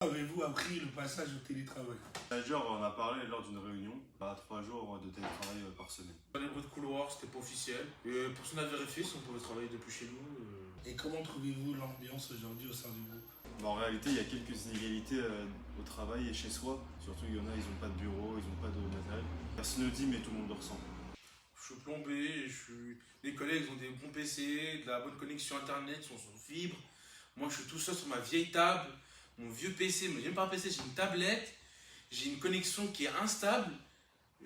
Avez-vous appris le passage au télétravail? Manager en a parlé lors d'une réunion, à 3 jours de télétravail par semaine. Dans les bruits de couloir, c'était pas officiel. Et personne n'a vérifié si on pouvait travailler depuis chez nous. Et comment trouvez-vous l'ambiance aujourd'hui au sein du groupe? En réalité, il y a quelques inégalités au travail et chez soi. Surtout, il y en a, ils n'ont pas de bureau, ils n'ont pas de matériel. Personne ne le dit, mais tout le monde le ressent. Je suis plombé, les collègues ont des bons PC, de la bonne connexion internet, sont sur fibre. Moi, je suis tout seul sur ma vieille table, mon vieux PC, mais même pas un PC, j'ai une tablette, j'ai une connexion qui est instable.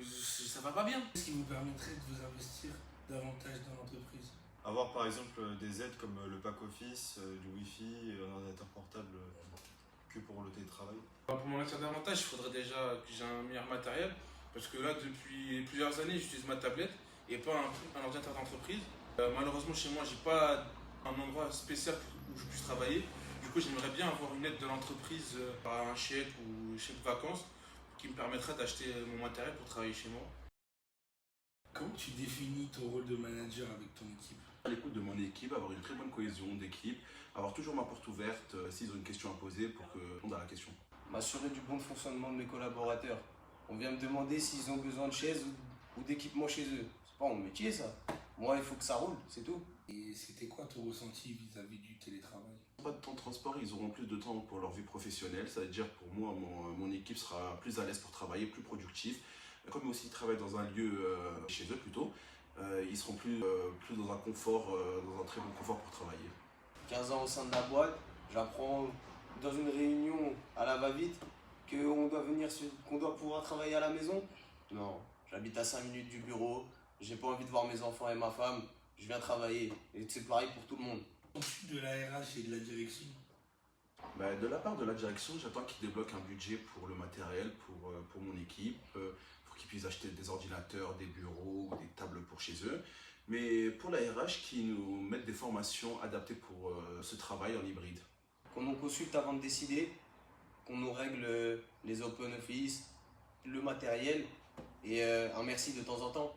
Ça va pas bien. Qu'est-ce qui vous permettrait de vous investir davantage dans l'entreprise? Avoir par exemple des aides comme le pack office, du wifi, un ordinateur portable que pour le télétravail. Pour m'en investir davantage, il faudrait déjà que j'ai un meilleur matériel. Parce que là, depuis plusieurs années, j'utilise ma tablette et pas un ordinateur d'entreprise. Malheureusement, chez moi, j'ai pas un endroit spécial où je puisse travailler. Du coup, j'aimerais bien avoir une aide de l'entreprise par un chèque ou chèque de vacances qui me permettrait d'acheter mon matériel pour travailler chez moi. Comment tu définis ton rôle de manager avec ton équipe? À l'écoute de mon équipe, avoir une très bonne cohésion d'équipe, avoir toujours ma porte ouverte s'ils ont une question à poser pour que je réponde à la question. M'assurer du bon fonctionnement de mes collaborateurs. On vient me demander s'ils ont besoin de chaises ou d'équipement chez eux. C'est pas mon métier ça. Moi, il faut que ça roule, c'est tout. Et c'était quoi ton ressenti vis-à-vis du télétravail? Pas de temps de transport, ils auront plus de temps pour leur vie professionnelle. Ça veut dire pour moi, mon équipe sera plus à l'aise pour travailler, plus productif. Comme aussi ils travaillent dans un lieu chez eux plutôt, ils seront plus dans un confort, dans un très bon confort pour travailler. 15 ans au sein de la boîte, j'apprends dans une réunion à la va-vite qu'on doit pouvoir travailler à la maison. Non, j'habite à 5 minutes du bureau, j'ai pas envie de voir mes enfants et ma femme, je viens travailler. Et c'est pareil pour tout le monde. Ensuite de la RH et de la direction. De la part de la direction, j'attends qu'ils débloquent un budget pour le matériel, pour mon équipe, pour qu'ils puissent acheter des ordinateurs, des bureaux ou des tables pour chez eux. Mais pour la RH, qu'ils nous mettent des formations adaptées pour ce travail en hybride. Qu'on nous consulte avant de décider, qu'on nous règle les open office, le matériel et un merci de temps en temps.